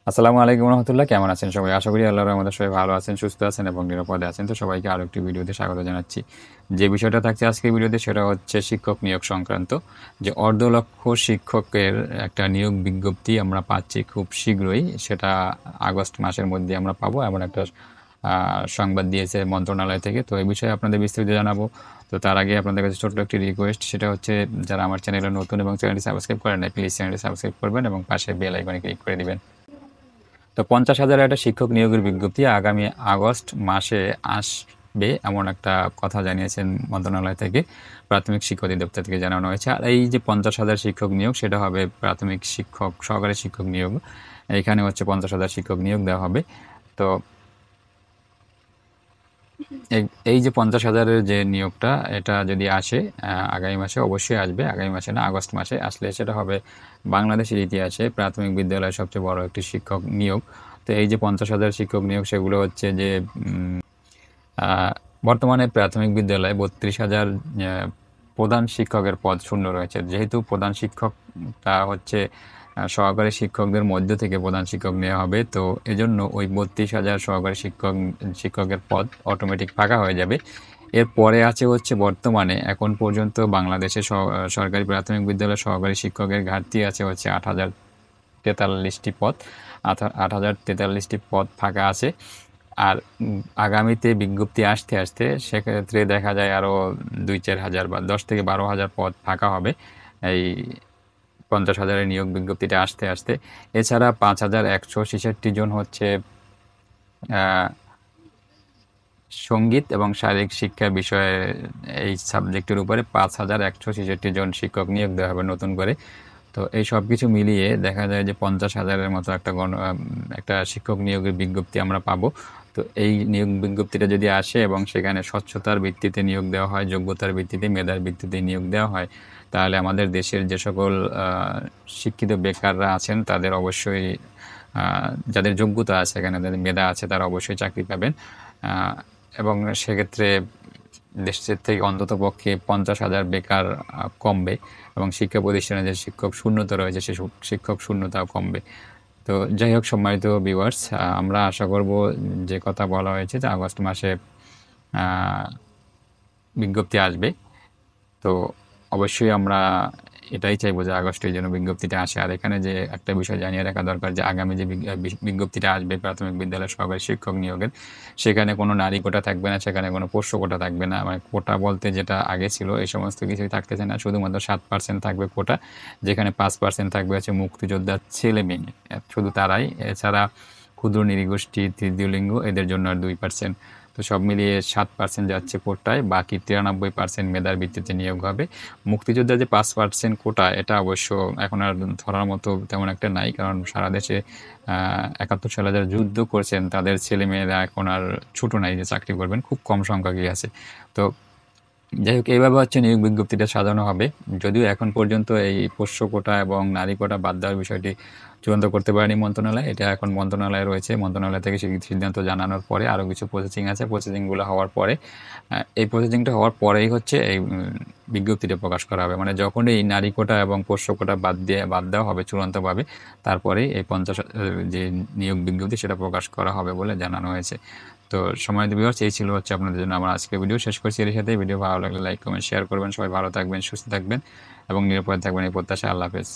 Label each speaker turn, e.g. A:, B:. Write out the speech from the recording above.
A: আসসালামু আলাইকুম রহমতুল্লাহ। কেমন আছেন সবাই? আশা করি আল্লাহর রহমতে সবাই ভালো আছেন, সুস্থ আছেন এবং নিরাপদে আছেন। তো সবাইকে আরো একটি ভিডিওতে স্বাগত জানাচ্ছি। যে বিষয়টা থাকছে আজকের ভিডিওতে সেটা হচ্ছে শিক্ষক নিয়োগ সংক্রান্ত। যে অর্ধলক্ষ শিক্ষকের একটা নিয়োগ বিজ্ঞপ্তি আমরা পাচ্ছি খুব শীঘ্রই, সেটা আগস্ট মাসের মধ্যে আমরা পাবো এমন একটা সংবাদ দিয়েছে মন্ত্রণালয় থেকে। তো এই বিষয়ে আপনাদের বিস্তারিত জানাবো। তো তার আগে আপনাদের কাছে ছোট্ট একটি রিকোয়েস্ট, সেটা হচ্ছে যারা আমার চ্যানেলে নতুন এবং চ্যানেলটি সাবস্ক্রাইব করেন নাই, প্লিজ চ্যানেলটি সাবস্ক্রাইব করবেন এবং পাশে বেল আইকনে ক্লিক করে দিবেন। তো 50,000 একটা শিক্ষক নিয়োগের বিজ্ঞপ্তি আগামী আগস্ট মাসে আসবে এমন একটা কথা জানিয়েছেন মন্ত্রণালয় থেকে, প্রাথমিক শিক্ষা অধিদপ্তর থেকে জানানো হয়েছে। আর এই যে 50,000 শিক্ষক নিয়োগ, সেটা হবে প্রাথমিক শিক্ষক, সহকারী শিক্ষক নিয়োগ। এখানে হচ্ছে 50,000 শিক্ষক নিয়োগ দেওয়া হবে। তো এই যে 50,000-এর যে নিয়োগটা, এটা যদি আসে আগামী মাসে, অবশ্যই আসবে, আগামী মাসে না আগস্ট মাসে আসলে সেটা হবে বাংলাদেশের ইতিহাসে প্রাথমিক বিদ্যালয়ের সবচেয়ে বড় একটি শিক্ষক নিয়োগ। তো এই যে 50,000 শিক্ষক নিয়োগ, সেগুলো হচ্ছে যে বর্তমানে প্রাথমিক বিদ্যালয়ে 32,000 প্রধান শিক্ষকের পদ শূন্য রয়েছে। যেহেতু প্রধান শিক্ষকটা হচ্ছে সহকারী শিক্ষকদের মধ্য থেকে প্রধান শিক্ষক নেওয়া হবে, তো এজন্য ওই 32,000 সহকারী শিক্ষকের পদ অটোমেটিক ফাঁকা হয়ে যাবে। এরপরে আছে হচ্ছে বর্তমানে এখন পর্যন্ত বাংলাদেশে সরকারি প্রাথমিক বিদ্যালয়ের সহকারী শিক্ষকের ঘাটতি আছে হচ্ছে 8,043টি পদ। 8,043টি পদ ফাঁকা আছে। আর আগামীতে বিজ্ঞপ্তি আসতে আসতে সেক্ষেত্রে দেখা যায় আরও 2-4 হাজার বা 10 থেকে 12 হাজার পদ ফাঁকা হবে এই 50,000-এর নিয়োগ বিজ্ঞপ্তিটা আসতে আসতে। এছাড়া 5,166 জন হচ্ছে সঙ্গীত এবং শারীরিক শিক্ষা বিষয়ে এই সাবজেক্টের উপরে 5,166 জন শিক্ষক নিয়োগ দেওয়া হবে নতুন করে। তো এই সব কিছু মিলিয়ে দেখা যায় যে 50,000-এর মতো একটা শিক্ষক নিয়োগের বিজ্ঞপ্তি আমরা পাবো। তো এই নিয়োগ বিজ্ঞপ্তিটা যদি আসে এবং সেখানে স্বচ্ছতার ভিত্তিতে নিয়োগ দেওয়া হয়, যোগ্যতার ভিত্তিতে, মেধার ভিত্তিতে নিয়োগ দেওয়া হয়, তাহলে আমাদের দেশের যে সকল শিক্ষিত বেকাররা আছেন তাদের অবশ্যই, যাদের যোগ্যতা আছে, এখানে যাদের মেধা আছে, তারা অবশ্যই চাকরি পাবেন। এবং সেক্ষেত্রে দেশের থেকে অন্ততপক্ষে 50,000 বেকার কমবে এবং শিক্ষা প্রতিষ্ঠানে যে শিক্ষক শূন্যতা রয়েছে সে শিক্ষক শূন্যতাও কমবে। তো যাই হোক, সম্মানিত ভিউয়ার্স, আমরা আশা করব যে কথা বলা হয়েছে যে আগস্ট মাসে বিজ্ঞপ্তি আসবে। তো অবশ্যই আমরা এটাই চাইবো যে আগস্টের জন্য বিজ্ঞপ্তিটা আসে। আর এখানে যে একটা বিষয় জানিয়ে রাখা দরকার, যে আগামী যে বিজ্ঞপ্তিটা আসবে প্রাথমিক বিদ্যালয়ের সহকারী শিক্ষক নিয়োগের, সেখানে কোনো নারী কোটা থাকবে না, সেখানে কোনো পোষ্য কোটা থাকবে না। মানে কোটা বলতে যেটা আগে ছিল এই সমস্ত কিছুই থাকতেছে না, শুধুমাত্র 7% থাকবে কোটা, যেখানে 5% থাকবে হচ্ছে মুক্তিযোদ্ধার ছেলে মেয়ে, শুধু তারাই। এছাড়া ক্ষুদ্র নৃগোষ্ঠী, তৃতীয় লিঙ্গ, এদের জন্য আর 2%। তো সব মিলিয়ে 7% যাচ্ছে কোটায়, বাকি 93% মেধার ভিত্তিতে নিয়োগ হবে। মুক্তিযোদ্ধা যে 5% কোটা, এটা অবশ্য এখন আর ধরার মতো তেমন একটা নাই, কারণ সারা দেশে 71 সালে যারা যুদ্ধ করছেন তাদের ছেলেমেয়েরা এখন আর ছোট নাই যে চাকরি করবেন, খুব কম সংখ্যকই আছে। তো যাই হোক, এইভাবে হচ্ছে নিয়োগ বিজ্ঞপ্তিটা সাজানো হবে। যদিও এখন পর্যন্ত এই পোষ্য কোটা এবং নারী কোটা বাদ দেওয়ার বিষয়টি চূড়ান্ত করতে পারেনি মন্ত্রণালয়। এটা এখন মন্ত্রণালয়ে রয়েছে। মন্ত্রণালয় থেকে সেই সিদ্ধান্ত জানানোর পরে আরও কিছু প্রসেসিং আছে। প্রসেসিংগুলো হওয়ার পরে, এই প্রসেসিংটা হওয়ার পরেই হচ্ছে এই বিজ্ঞপ্তিটা প্রকাশ করা হবে। মানে যখন এই নারী কোটা এবং পোষ্য কোটা বাদ দেওয়া হবে চূড়ান্তভাবে, তারপরেই এই 50 যে নিয়োগ বিজ্ঞপ্তি সেটা প্রকাশ করা হবে বলে জানানো হয়েছে। তো সম্মানিত ভিউয়ার্স, এই ছিল হচ্ছে আপনাদের জন্য আমার আজকের ভিডিও। শেষ করছি এর সাথে। ভিডিও ভালো লাগলে লাইক, কমেন্ট, শেয়ার করবেন। সবাই ভালো থাকবেন, সুস্থ থাকবেন এবং নিরাপদে থাকবেন, এই প্রত্যাশা। আল্লাহ হাফেজ।